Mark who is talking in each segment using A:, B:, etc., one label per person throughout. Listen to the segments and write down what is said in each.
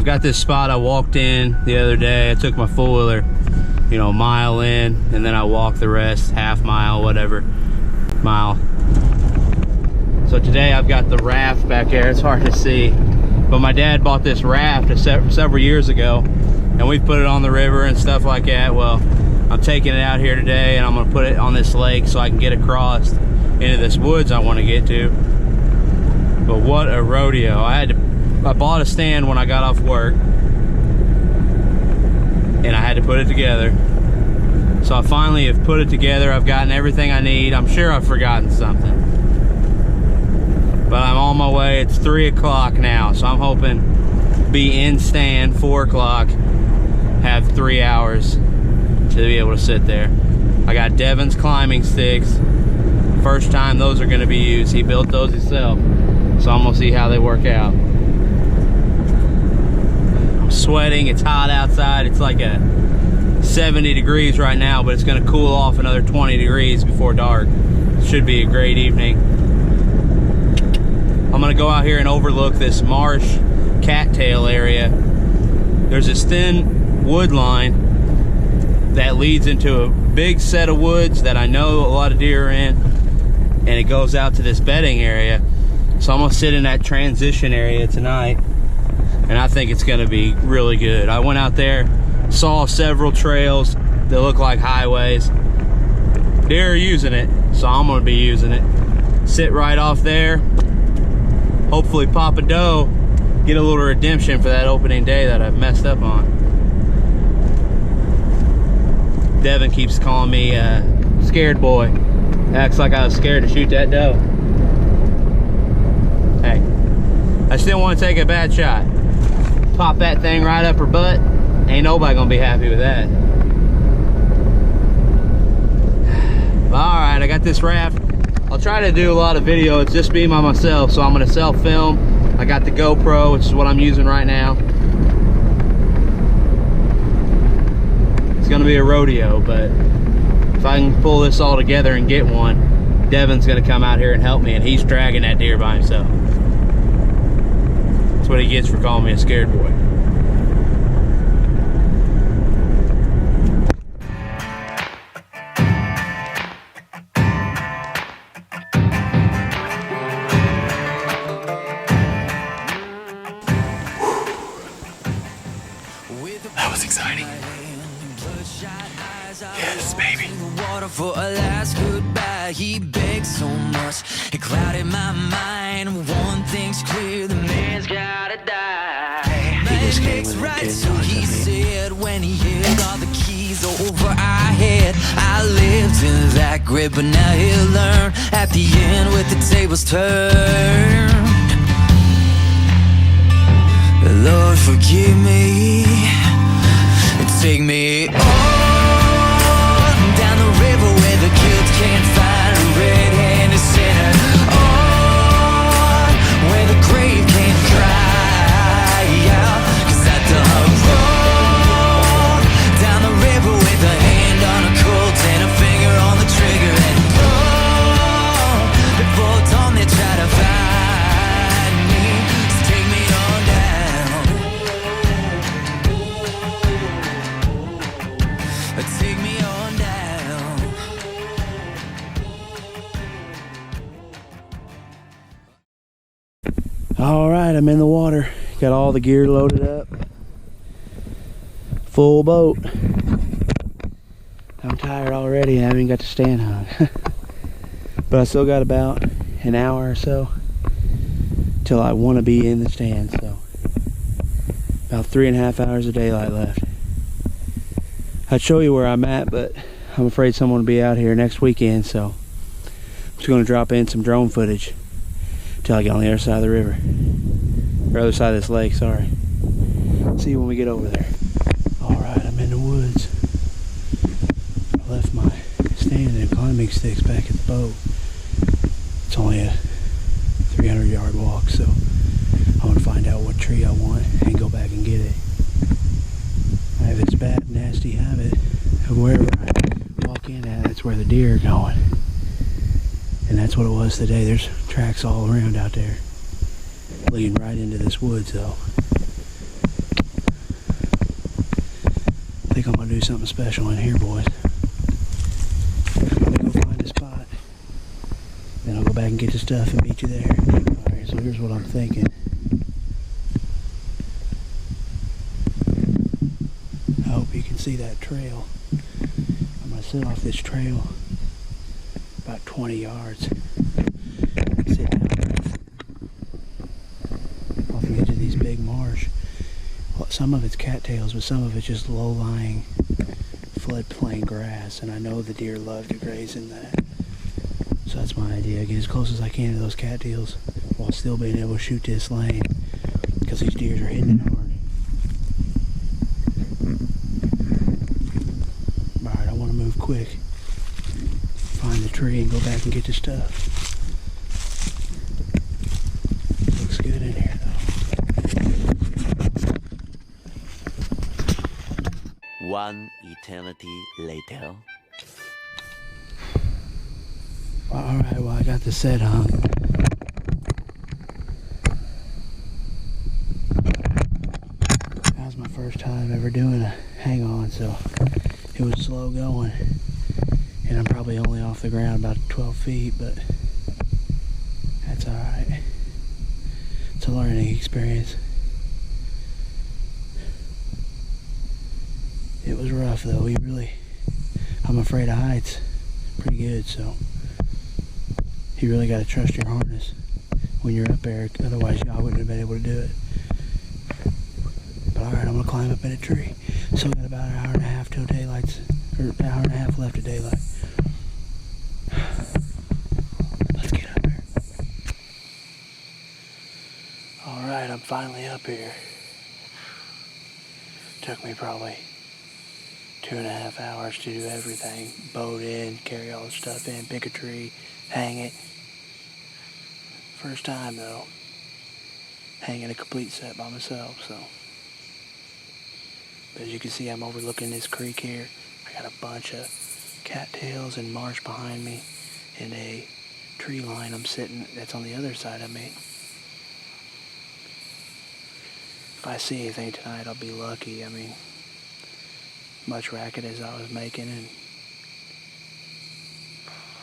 A: I've got this spot I walked in the other day. I took my four-wheeler, you know, a mile in, and then I walked the rest, half mile, whatever, mile. So today I've got the raft back there. It's hard to see, but my dad bought this raft several years ago, and we've put it on the river and stuff like that. Well, I'm taking it out here today, and I'm gonna put it on this lake so I can get across into this woods I want to get to. But what a rodeo. I bought a stand when I got off work, and I had to put it together. So I finally have put it together. I've gotten everything I need. I'm sure I've forgotten something, but I'm on my way. It's 3 o'clock now, so I'm hoping to be in stand 4 o'clock, have 3 hours to be able to sit there. I got Devin's climbing sticks. First time those are going to be used. He built those himself, so I'm gonna see how they work out. I'm sweating. It's hot outside. It's like 70 degrees right now, but it's going to cool off another 20 degrees before dark. Should be a great evening. I'm going to go out here and overlook this marsh cattail area. There's this thin wood line that leads into a big set of woods that I know a lot of deer are in, and it goes out to this bedding area. So I'm going to sit in that transition area tonight, and I think it's going to be really good. I went out there, saw several trails that look like highways. Deer are using it, so I'm going to be using it. Sit right off there, hopefully pop a doe, get a little redemption for that opening day that I've messed up on. Devin keeps calling me scared boy. Acts like I was scared to shoot that doe. Hey, I still want to take a bad shot. Pop that thing right up her butt. Ain't nobody gonna be happy with that. Alright, I got this raft. I'll try to do a lot of video. It's just me by myself, so I'm gonna self-film. I got the GoPro, which is what I'm using right now. It's gonna be a rodeo, but if I can pull this all together and get one, Devin's gonna come out here and help me, and he's dragging that deer by himself. That's what he gets for calling me a scared boy.
B: That was exciting. Yes, baby. For a last goodbye, he begged so much, it clouded my mind. One thing's clear, the man's gotta die. My next right, so he said, when he held all the keys over our head. I lived in that grip, but now he'll learn at the end with the tables turned. Lord, forgive me and take me on. Down the river where the kids can't find a red-handed sinner. On where the grave can't cry out. 'Cause I done wrong. Down the river with a hand on a Colt and a finger on the trigger. And long before dawn they try to find me. So take me on down. Take me on down.
A: All right, I'm in the water. Got all the gear loaded up. Full boat. I'm tired already. I haven't even got to stand hung. But I still got about an hour or so till I want to be in the stand. So about 3.5 hours of daylight left. I'd show you where I'm at, but I'm afraid someone will be out here next weekend, so I'm just going to drop in some drone footage till I get on the other side of the river, or other side of this lake, sorry. See you when we get over there. Alright, I'm in the woods. I left my stand and climbing sticks back at the boat. It's only a 300-yard walk, so I want to find out what tree I want and go back and get it. I have this bad, nasty habit of wherever I walk in at, that's where the deer are going. And that's what it was today. There's tracks all around out there, leading right into this woods though. think I'm gonna do something special in here, boys. I'm gonna go find a spot. Then I'll go back and get the stuff and meet you there. Alright, so here's what I'm thinking. I hope you can see that trail. I'm gonna sit off this trail about 20 yards. Sit down off the edge of these big marsh. Well, some of it's cattails, but some of it's just low-lying floodplain grass, and I know the deer love to graze in that. So that's my idea, get as close as I can to those cattails while still being able to shoot this lane, because these deers are hitting it hard. Alright, I want to move quick, find the tree and go back and get the stuff. Looks good in here though.
C: One eternity later.
A: Alright, well I got the set hung. That was my first time ever doing a hang on, so it was slow going. And I'm probably only off the ground about 12 feet, but that's alright. It's a learning experience. It was rough though, I'm afraid of heights pretty good, so you really got to trust your harness when you're up there, otherwise I wouldn't have been able to do it. But alright, I'm going to climb up in a tree. Still got about an hour and a half till daylight, or an hour and a half left of daylight. Let's get up there. Alright, I'm finally up here. Took me probably 2.5 hours to do everything. Boat in, carry all the stuff in, pick a tree, hang it. First time though, hanging a complete set by myself, so. But as you can see, I'm overlooking this creek here. I got a bunch of cattails and marsh behind me, and a tree line I'm sitting that's on the other side of me. If I see anything tonight, I'll be lucky. I mean, much racket as I was making and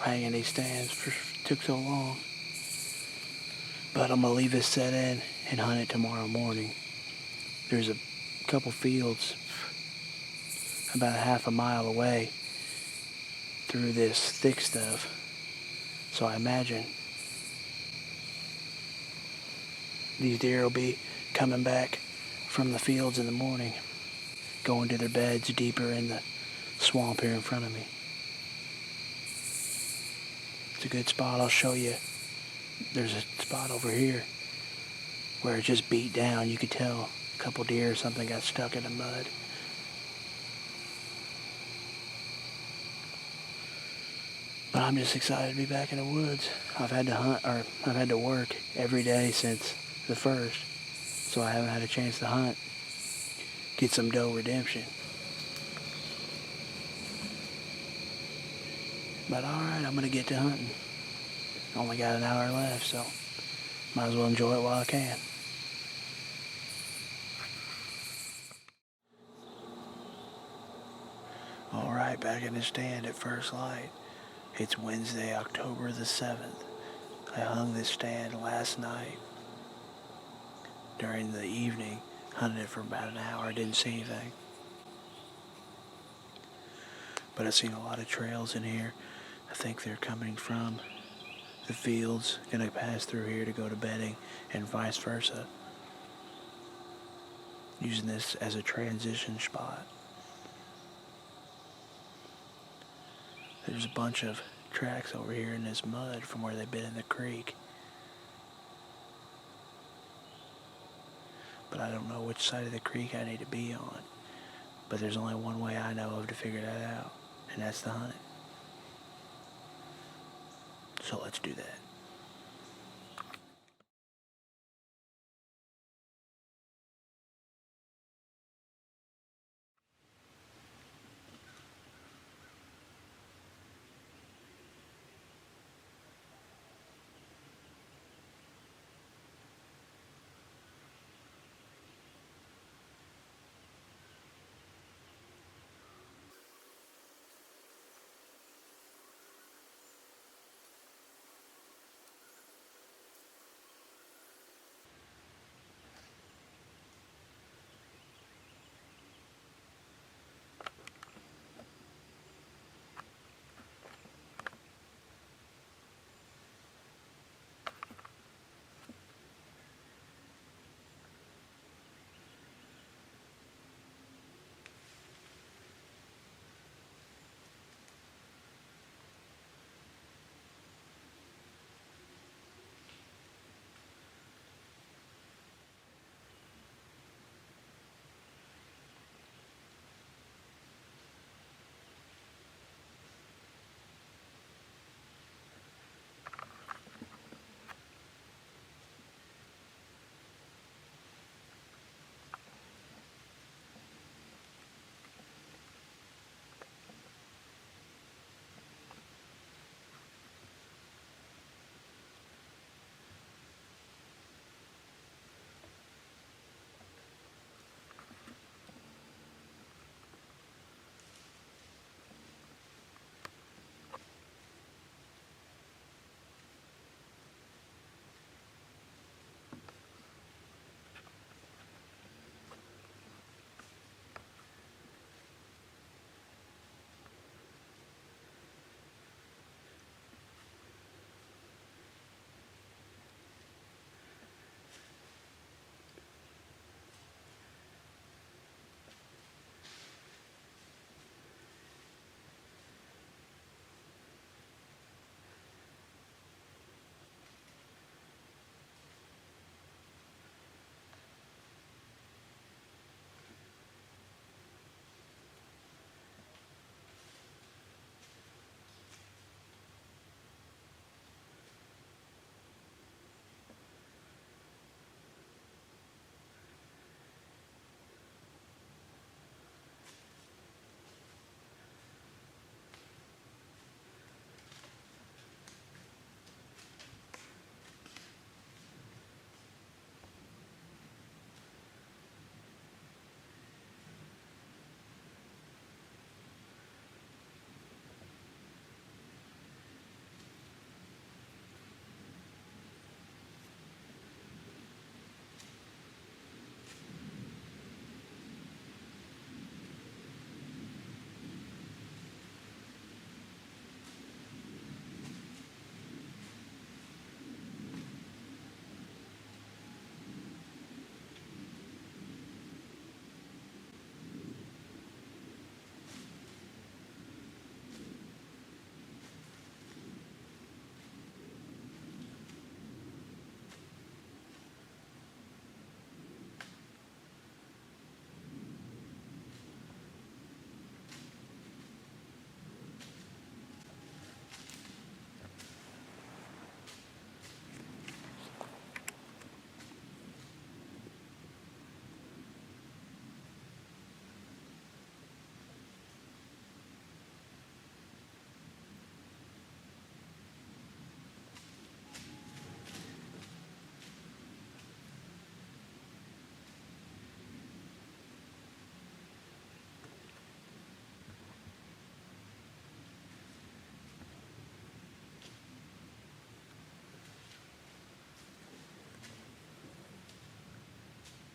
A: hanging these stands took so long. But I'm going to leave this set in and hunt it tomorrow morning. There's a couple fields about a half a mile away through this thick stuff. So I imagine these deer will be coming back from the fields in the morning, going to their beds deeper in the swamp here in front of me. It's a good spot. I'll show you. There's a spot over here where it just beat down. You could tell a couple deer or something got stuck in the mud. But I'm just excited to be back in the woods. I've had to work every day since the 1st, so I haven't had a chance to hunt, get some doe redemption. But alright, I'm gonna get to hunting. Only got an hour left, so might as well enjoy it while I can. Alright, back in the stand at first light. It's Wednesday, October the 7th. I hung this stand last night. During the evening, hunted it for about an hour, didn't see anything. But I've seen a lot of trails in here. I think they're coming from the fields, gonna pass through here to go to bedding, and vice versa. Using this as a transition spot. There's a bunch of tracks over here in this mud from where they've been in the creek. But I don't know which side of the creek I need to be on. But there's only one way I know of to figure that out, and that's to hunt it. So let's do that.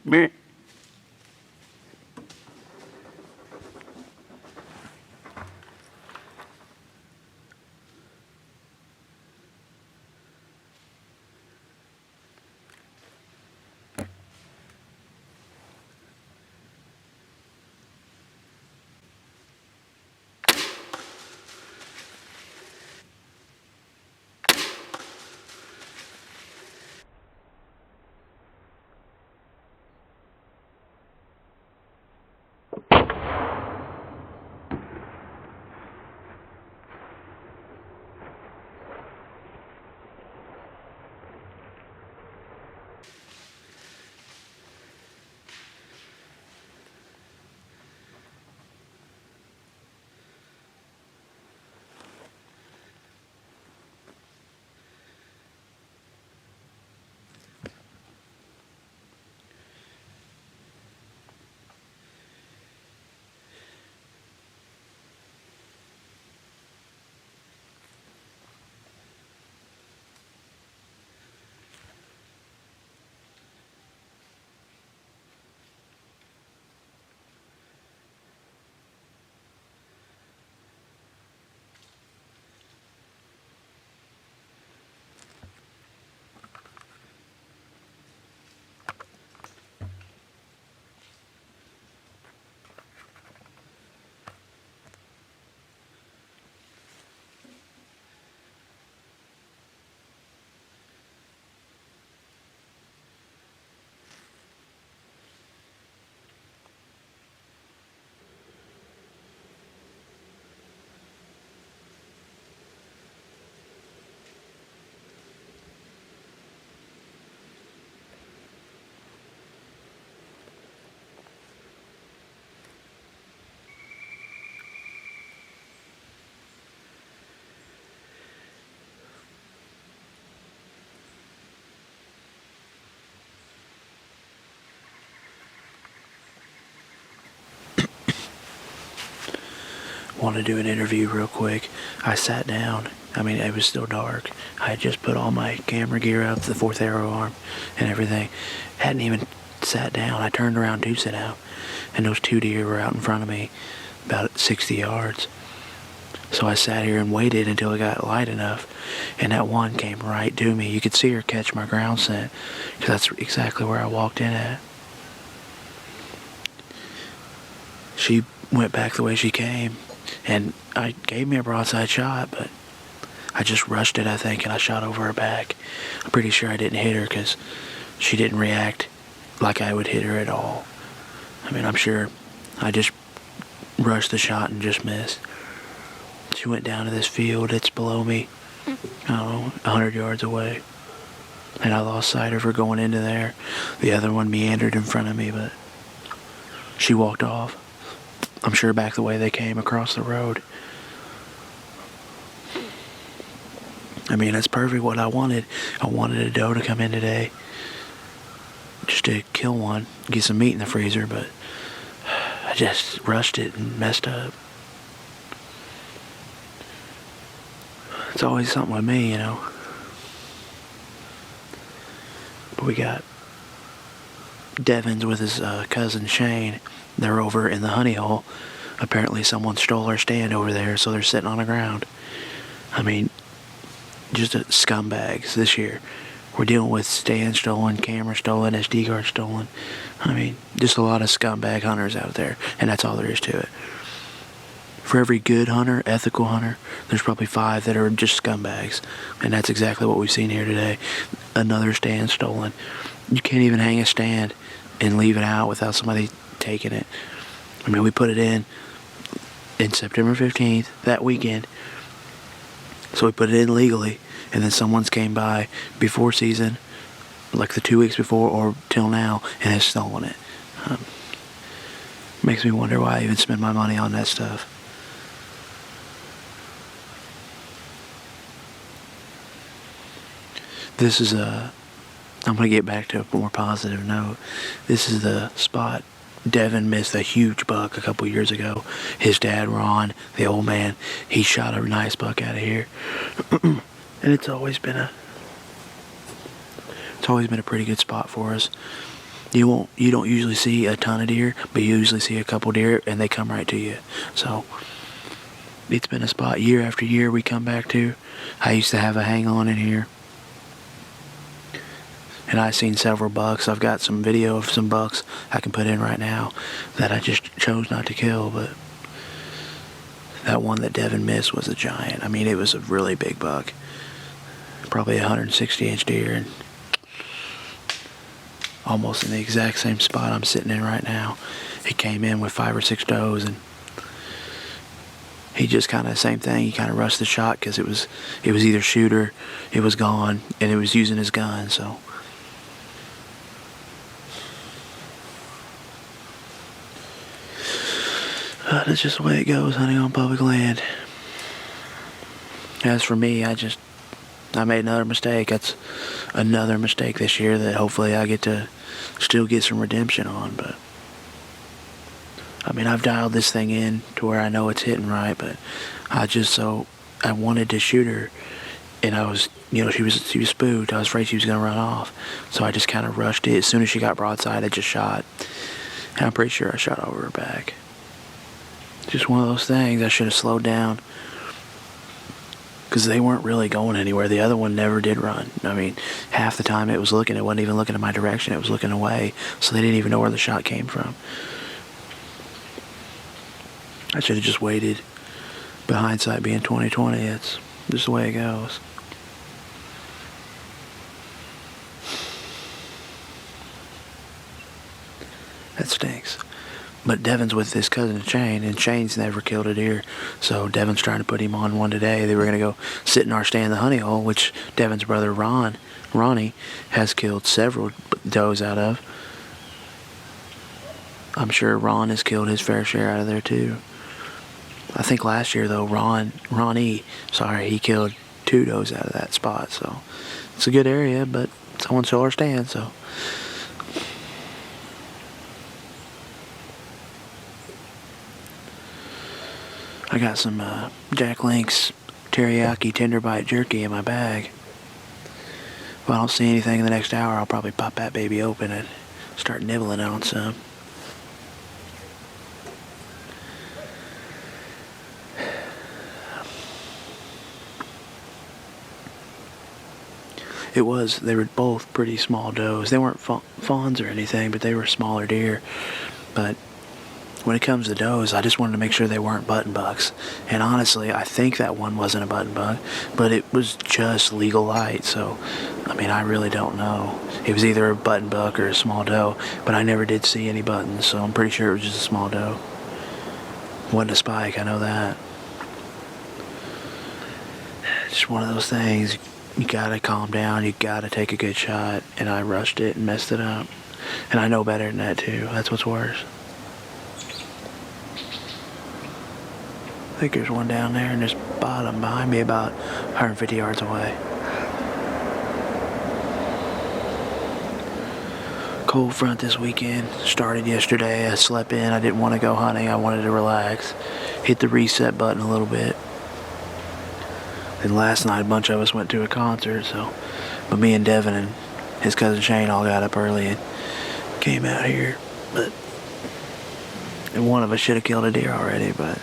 A: Meh. Want to do an interview real quick. I sat down. I mean, it was still dark. I had just put all my camera gear up, the 4th arrow arm and everything. Hadn't even sat down. I turned around to sit down, and those 2 deer were out in front of me about 60 yards. So I sat here and waited until it got light enough, and that one came right to me. You could see her catch my ground scent, because that's exactly where I walked in at. She went back the way she came, and I gave me a broadside shot, but I just rushed it, I think, and I shot over her back. I'm pretty sure I didn't hit her because she didn't react like I would hit her at all. I mean, I'm sure I just rushed the shot and just missed. She went down to this field that's below me, I don't know, 100 yards away. And I lost sight of her going into there. The other one meandered in front of me, but she walked off. I'm sure back the way they came across the road. I mean, that's perfect what I wanted. I wanted a doe to come in today just to kill one, get some meat in the freezer, but I just rushed it and messed up. It's always something with me, you know. But we got Devins with his cousin Shane. They're over in the honey hole. Apparently someone stole our stand over there, so they're sitting on the ground. I mean, just scumbags this year. We're dealing with stand stolen, camera stolen, SD card stolen. I mean, just a lot of scumbag hunters out there, and that's all there is to it. For every good hunter, ethical hunter, there's probably 5 that are just scumbags, and that's exactly what we've seen here today. Another stand stolen. You can't even hang a stand and leave it out without somebody taking it. I mean, we put it in September 15th, that weekend. So we put it in legally, and then someone's came by before season, like the 2 weeks before or till now, and has stolen it. Makes me wonder why I even spend my money on that stuff. This is I'm going to get back to a more positive note. This is the spot Devin missed a huge buck a couple years ago. His dad, Ron, the old man, he shot a nice buck out of here. And it's always been a pretty good spot for us. You don't usually see a ton of deer, but you usually see a couple deer and they come right to you. So it's been a spot year after year we come back to. I used to have a hang on in here, and I've seen several bucks. I've got some video of some bucks I can put in right now that I just chose not to kill, but that one that Devin missed was a giant. I mean, it was a really big buck, probably a 160-inch deer, and almost in the exact same spot I'm sitting in right now. He came in with 5 or 6 does, and he just kind of same thing. He kind of rushed the shot because it was either shoot or it was gone, and it was using his gun. So that's just the way it goes, hunting on public land. As for me, I made another mistake. That's another mistake this year that hopefully I get to still get some redemption on. But I mean, I've dialed this thing in to where I know it's hitting right, but I wanted to shoot her, and I was, she was spooked. I was afraid she was going to run off, so I just kind of rushed it. As soon as she got broadside, I just shot, and I'm pretty sure I shot over her back. Just one of those things. I should have slowed down, because they weren't really going anywhere. The other one never did run. I mean, half the time it wasn't even looking in my direction. It was looking away, so they didn't even know where the shot came from. I should have just waited. But hindsight being 20/20, it's just the way it goes. That stinks. But Devin's with his cousin Shane, and Shane's never killed a deer. So Devin's trying to put him on one today. They were going to go sit in our stand, the honey hole, which Devin's brother Ronnie, has killed several does out of. I'm sure Ron has killed his fair share out of there too. I think last year though, Ronnie, he killed 2 does out of that spot. So it's a good area, but someone stole our stand, so. I got some Jack Link's teriyaki tender bite jerky in my bag. If I don't see anything in the next hour, I'll probably pop that baby open and start nibbling on some. They were both pretty small does. They weren't fawns or anything, but they were smaller deer. But when it comes to does, I just wanted to make sure they weren't button bucks. And honestly, I think that one wasn't a button buck, but it was just legal light. So, I mean, I really don't know. It was either a button buck or a small doe, but I never did see any buttons, so I'm pretty sure it was just a small doe. It wasn't a spike, I know that. It's just one of those things. You gotta calm down, you gotta take a good shot, and I rushed it and messed it up. And I know better than that too. That's what's worse. I think there's one down there in this bottom behind me about 150 yards away. Cold front this weekend. Started yesterday. I slept in. I didn't want to go hunting. I wanted to relax. Hit the reset button a little bit. And last night a bunch of us went to a concert, but me and Devin and his cousin Shane all got up early and came out here. And one of us should have killed a deer already, but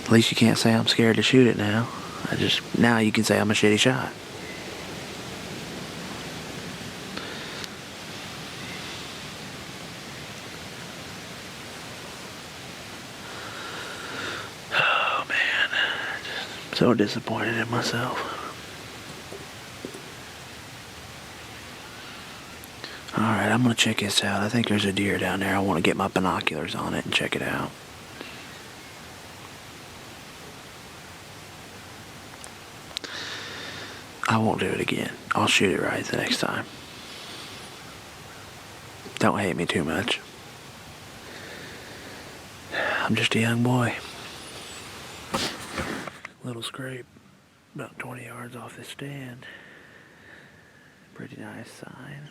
A: at least you can't say I'm scared to shoot it now. Now you can say I'm a shitty shot. Oh man, just so disappointed in myself. Alright, I'm gonna check this out. I think there's a deer down there. I want to get my binoculars on it and check it out. I won't do it again. I'll shoot it right the next time. Don't hate me too much. I'm just a young boy. Little scrape. About 20 yards off the stand. Pretty nice sign.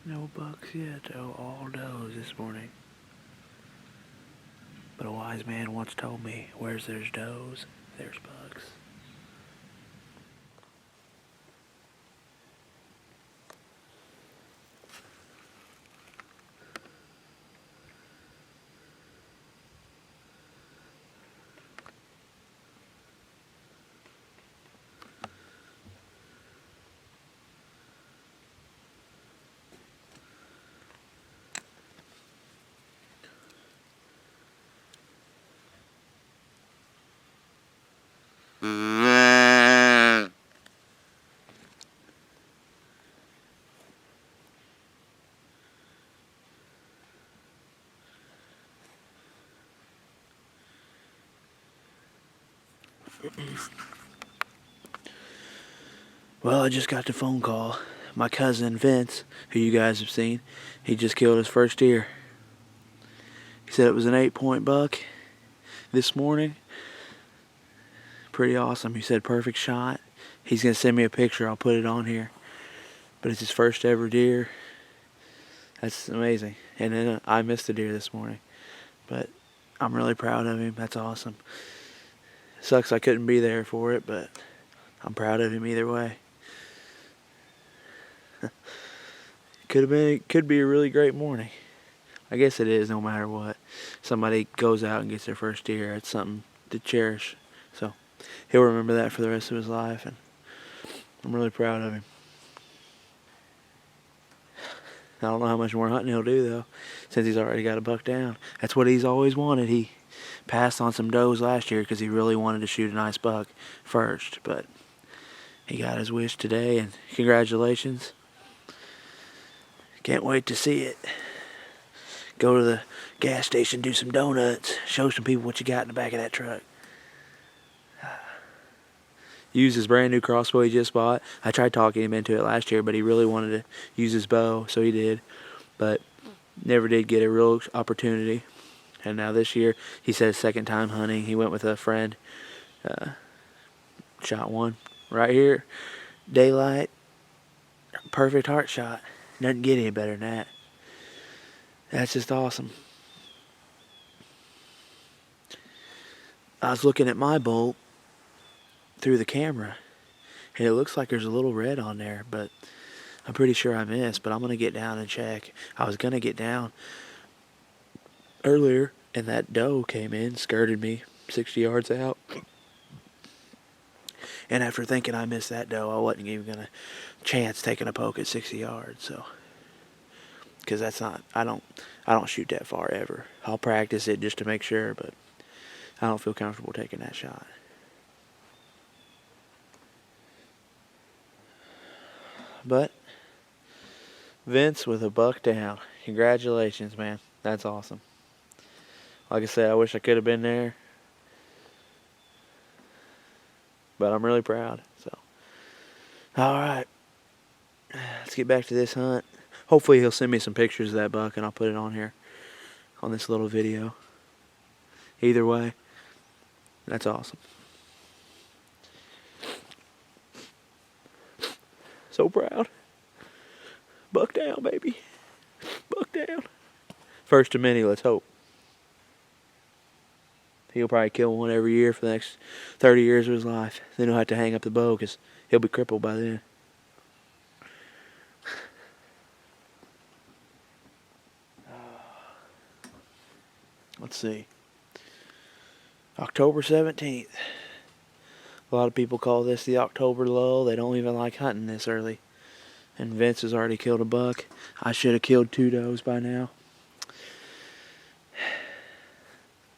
A: No bucks yet, though. All does this morning. But a wise man once told me, where's there's does, there's bucks. Well, I just got the phone call. My cousin Vince, who you guys have seen, he just killed his first deer. He said it was an 8-point buck this morning. Pretty awesome. He said perfect shot. He's going to send me a picture. I'll put it on here. But it's his first ever deer. That's amazing. And then I missed a deer this morning. But I'm really proud of him. That's awesome. Sucks I couldn't be there for it, but I'm proud of him either way. Could be a really great morning. I guess it is no matter what. Somebody goes out and gets their first deer. It's something to cherish. So he'll remember that for the rest of his life, and I'm really proud of him. I don't know how much more hunting he'll do though, since he's already got a buck down. That's what he's always wanted. He passed on some does last year because he really wanted to shoot a nice buck first, but he got his wish today, and congratulations. Can't wait to see it. Go to the gas station, do some donuts, show some people what you got in the back of that truck. Use his brand new crossbow he just bought. I tried talking him into it last year, but he really wanted to use his bow, so he did. But never did get a real opportunity. And now this year, he said his second time hunting. He went with a friend. Shot one right here. Daylight. Perfect heart shot. Doesn't get any better than that. That's just awesome. I was looking at my bolt through the camera, and it looks like there's a little red on there, but I'm pretty sure I missed. But I'm going to get down and check. I was going to get down earlier, and that doe came in, skirted me 60 yards out. And after thinking I missed that doe, I wasn't even going to chance taking a poke at 60 yards. So, because that's not, I don't shoot that far ever. I'll practice it just to make sure, but I don't feel comfortable taking that shot. But Vince with a buck down. Congratulations, man. That's awesome. Like I said, I wish I could have been there, but I'm really proud. So, all right, let's get back to this hunt. Hopefully he'll send me some pictures of that buck, and I'll put it on here on this little video. Either way, that's awesome. So proud. Buck down, baby. Buck down. First of many, let's hope. He'll probably kill one every year for the next 30 years of his life. Then he'll have to hang up the bow because he'll be crippled by then. Let's see. October 17th. A lot of people call this the October lull. They don't even like hunting this early. And Vince has already killed a buck. I should have killed 2 does by now.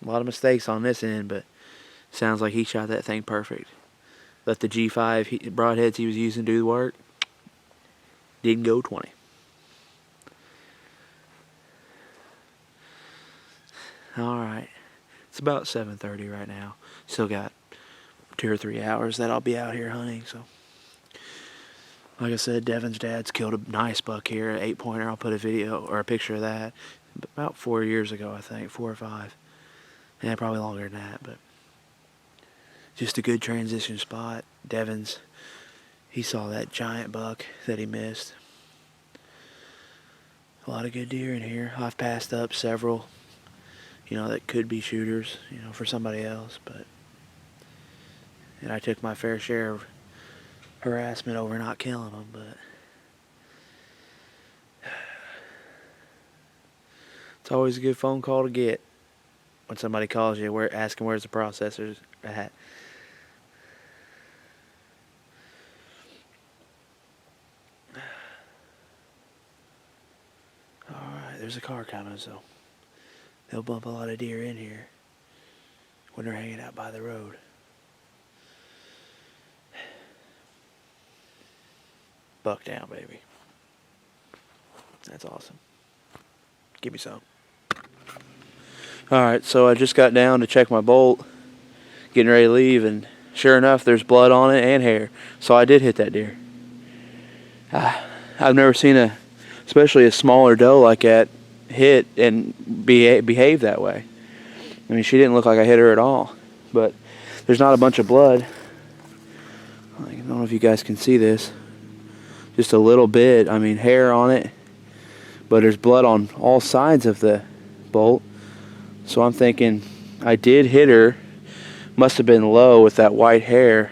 A: A lot of mistakes on this end, but sounds like he shot that thing perfect. Let the G5 broadheads he was using do the work. Didn't go 20. Alright. It's about 7:30 right now. Still got 2 or 3 hours that I'll be out here hunting, so. Like I said, Devin's dad's killed a nice buck here, an 8-pointer. I'll put a video or a picture of that. About 4 years ago, I think, 4 or 5. Yeah, probably longer than that, but just a good transition spot. Devin's, he saw that giant buck that he missed. A lot of good deer in here. I've passed up several, that could be shooters, for somebody else, and I took my fair share of harassment over not killing them, but it's always a good phone call to get when somebody calls you asking where's the processors at. Alright, there's a car coming, so they'll bump a lot of deer in here when they're hanging out by the road. Buck down, baby. That's awesome. Give me some. Alright, so I just got down to check my bolt, getting ready to leave, and sure enough, there's blood on it and hair. So I did hit that deer. I've never seen especially a smaller doe like that, hit and behave that way. I mean, she didn't look like I hit her at all. But there's not a bunch of blood. I don't know if you guys can see this. Just a little bit. I mean, hair on it. But there's blood on all sides of the bolt. So I'm thinking I did hit her. Must have been low with that white hair.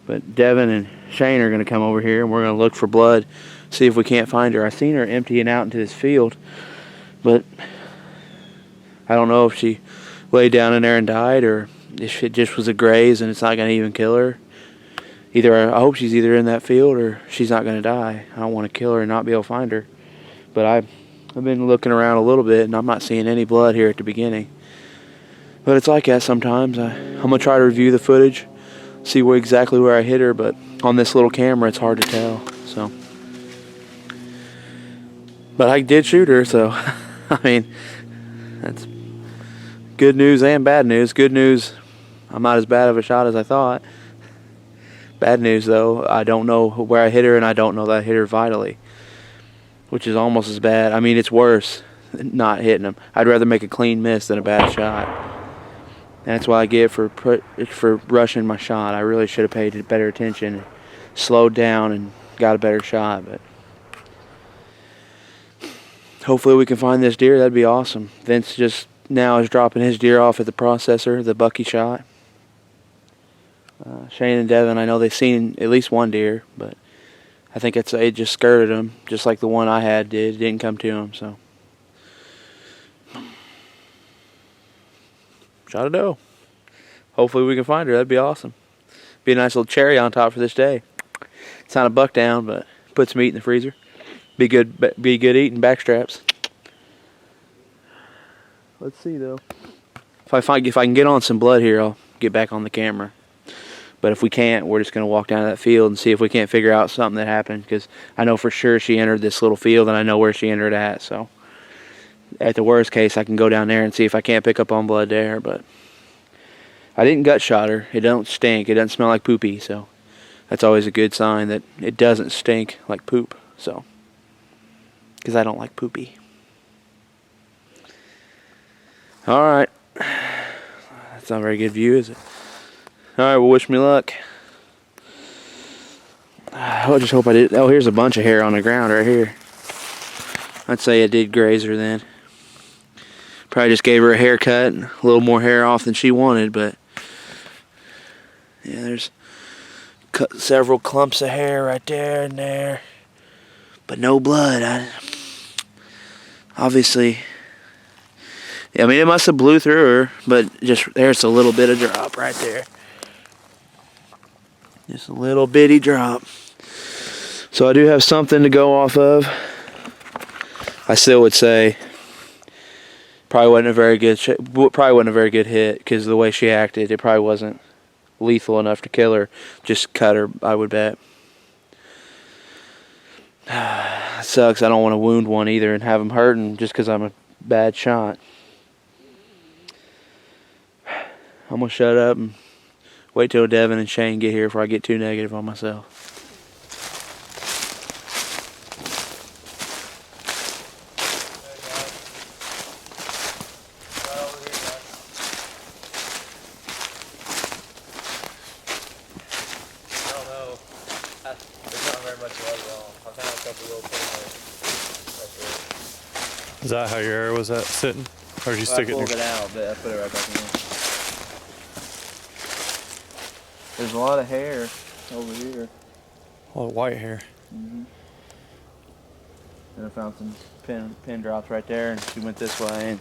A: But Devin and Shane are going to come over here and we're going to look for blood, see if we can't find her. I seen her emptying out into this field, but I don't know if she laid down in there and died or if it just was a graze and it's not going to even kill her. I hope she's either in that field or she's not going to die. I don't want to kill her and not be able to find her. But I've been looking around a little bit and I'm not seeing any blood here at the beginning. But it's like that sometimes. I'm going to try to review the footage, see exactly where I hit her, but on this little camera it's hard to tell. So, but I did shoot her, so I mean, that's good news and bad news. Good news, I'm not as bad of a shot as I thought. Bad news though, I don't know where I hit her and I don't know that I hit her vitally, which is almost as bad. I mean, it's worse than not hitting them. I'd rather make a clean miss than a bad shot. And that's what I get for rushing my shot. I really should have paid better attention, slowed down, and got a better shot. But hopefully we can find this deer. That'd be awesome. Vince just now is dropping his deer off at the processor, the buck he shot. Shane and Devin, I know they've seen at least one deer, but I think it just skirted them, just like the one I had did. It didn't come to them, so. Shot a doe. Hopefully we can find her. That'd be awesome. Be a nice little cherry on top for this day. It's not a buck down, but put some meat in the freezer. Be good eating backstraps. Let's see though. If I can get on some blood here, I'll get back on the camera. But if we can't, we're just gonna walk down to that field and see if we can't figure out something that happened. Because I know for sure she entered this little field, and I know where she entered at. So at the worst case, I can go down there and see if I can't pick up on blood there. But I didn't gut shot her. It don't stink. It doesn't smell like poopy. So that's always a good sign that it doesn't stink like poop. So, because I don't like poopy. All right. That's not a very good view, is it? All right, well, wish me luck. I just hope I did. Oh, here's a bunch of hair on the ground right here. I'd say I did graze her then. Probably just gave her a haircut and a little more hair off than she wanted, but yeah, there's several clumps of hair right there and there, but no blood. Obviously, I mean, it must have blew through her, but just there's a little bit of drop right there. Just a little bitty drop. So I do have something to go off of. I still would say probably wasn't a very good hit because the way she acted, it probably wasn't lethal enough to kill her. Just cut her, I would bet. It sucks. I don't want to wound one either and have them hurting just because I'm a bad shot. I'm gonna shut up and wait till Devin and Shane get here before I get too negative on myself.
D: I don't know. There's not very much blood at all. I found a couple little things. That's it. Is that how your arrow was sitting? Or did you stick it in your...
A: I pulled it out, but I put it right back in. There's a lot of hair over here.
D: A lot of white hair.
A: Mm-hmm. And I found some pin drops right there, and she went this way and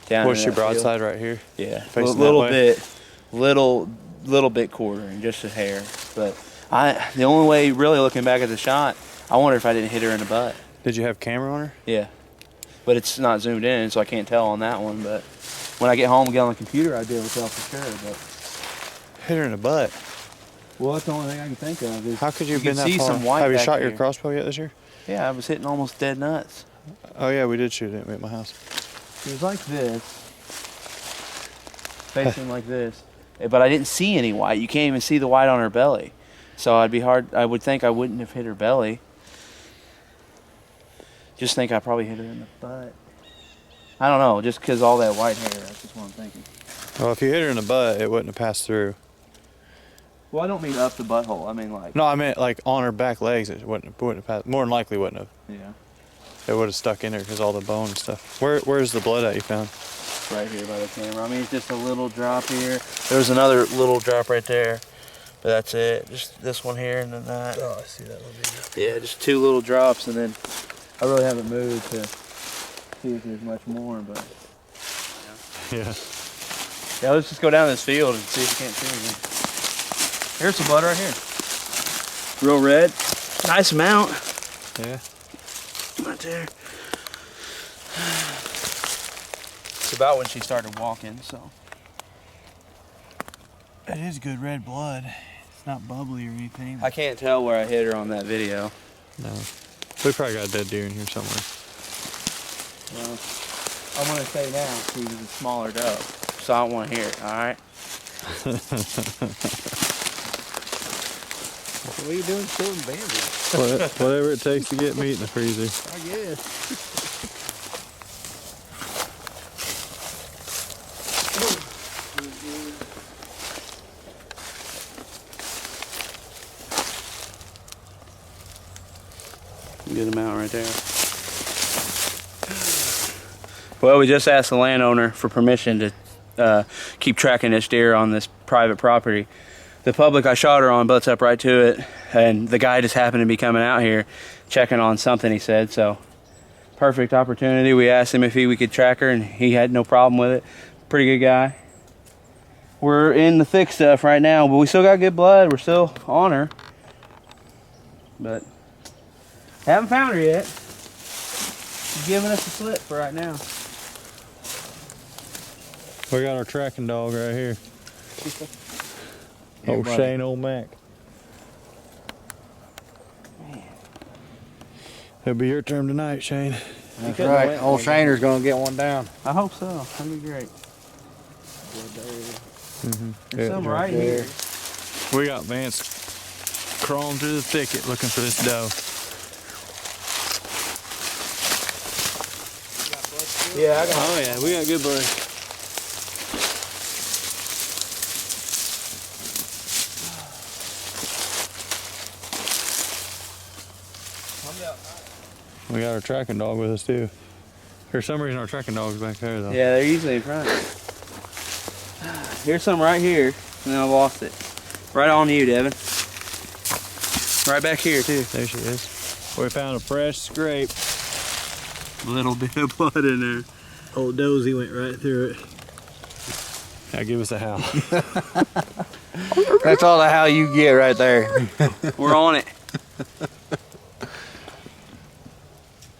A: down.
D: Was she broadside right here?
A: Yeah,
D: Facing
A: little
D: that way?
A: little bit quartering, just a hair. But the only way, really looking back at the shot, I wonder if I didn't hit her in the butt.
D: Did you have camera on her?
A: Yeah, but it's not zoomed in, so I can't tell on that one. But when I get home and get on the computer, I'd be able to tell for sure. But
D: hit her in the butt.
A: Well, that's the only thing I can think of. Is
D: how could you have been that
A: see
D: far?
A: some white
D: Have you
A: back
D: shot your
A: here.
D: crossbow yet this year?
A: Yeah, I was hitting almost dead nuts.
D: Oh yeah, we did shoot it at my house.
A: It was like this, facing like this, but I didn't see any white. You can't even see the white on her belly. So I would think I wouldn't have hit her belly. Just think I probably hit her in the butt. I don't know, just because all that white hair, that's just what I'm thinking.
D: Well, if you hit her in the butt, it wouldn't have passed through.
A: Well, I don't mean up the butthole. I mean like...
D: No, I meant like on her back legs, it wouldn't have passed. More than likely wouldn't have.
A: Yeah.
D: It would have stuck in there because all the bone and stuff. Where's the blood at you found?
A: Right here by the camera. I mean, it's just a little drop here. There's another little drop right there. But that's it. Just this one here and then that.
D: Oh, I see that little bit.
A: Yeah, just 2 little drops, and then I really haven't moved to see if there's much more, but...
D: Yeah.
A: Yeah, let's just go down this field and see if we can't see anything. Here's some blood right here. Real red. Nice amount.
D: Yeah.
A: Right there. It's about when she started walking, so.
D: It is good red blood. It's not bubbly or anything.
A: I can't tell where I hit her on that video.
D: No. We probably got a dead deer in here somewhere.
A: Well, I'm gonna say now she was a smaller doe, so I don't want to hear it. All right.
E: What are you doing shooting bandits?
D: Whatever it takes to get meat in the freezer.
E: I guess.
A: Good amount right there. Well, we just asked the landowner for permission to keep tracking this deer on this private property. The public I shot her on butts up right to it, and the guy just happened to be coming out here checking on something, he said, so perfect opportunity. We asked him if we could track her, and he had no problem with it. Pretty good guy. We're in the thick stuff right now, but we still got good blood. We're still on her, but haven't found her yet. She's giving us a slip for right now.
D: We got our tracking dog right here.
E: Yeah,
D: Old
E: buddy.
D: Shane, old Mac.
A: Man.
D: It'll be your turn tonight, Shane.
E: That's right. Old Shaner's gonna get one down.
A: I hope so. That'd be great. There's some
D: Yeah,
A: right here.
D: We got Vance crawling through the thicket looking for this doe.
A: Yeah, I got.
D: Oh yeah, we got good blood. We got our tracking dog with us too. For some reason our tracking dog's back there though.
A: Yeah, they're usually in front. Here's some right here, and then I lost it. Right on you, Devin. Right back here too.
D: There she is. We found a fresh scrape.
A: Little bit of blood in there.
D: Old dozy went right through it. Now give us a howl.
E: That's all the howl you get right there.
A: We're on it.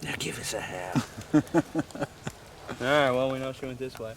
A: Now give us a howl. All right, well, we know she went this way.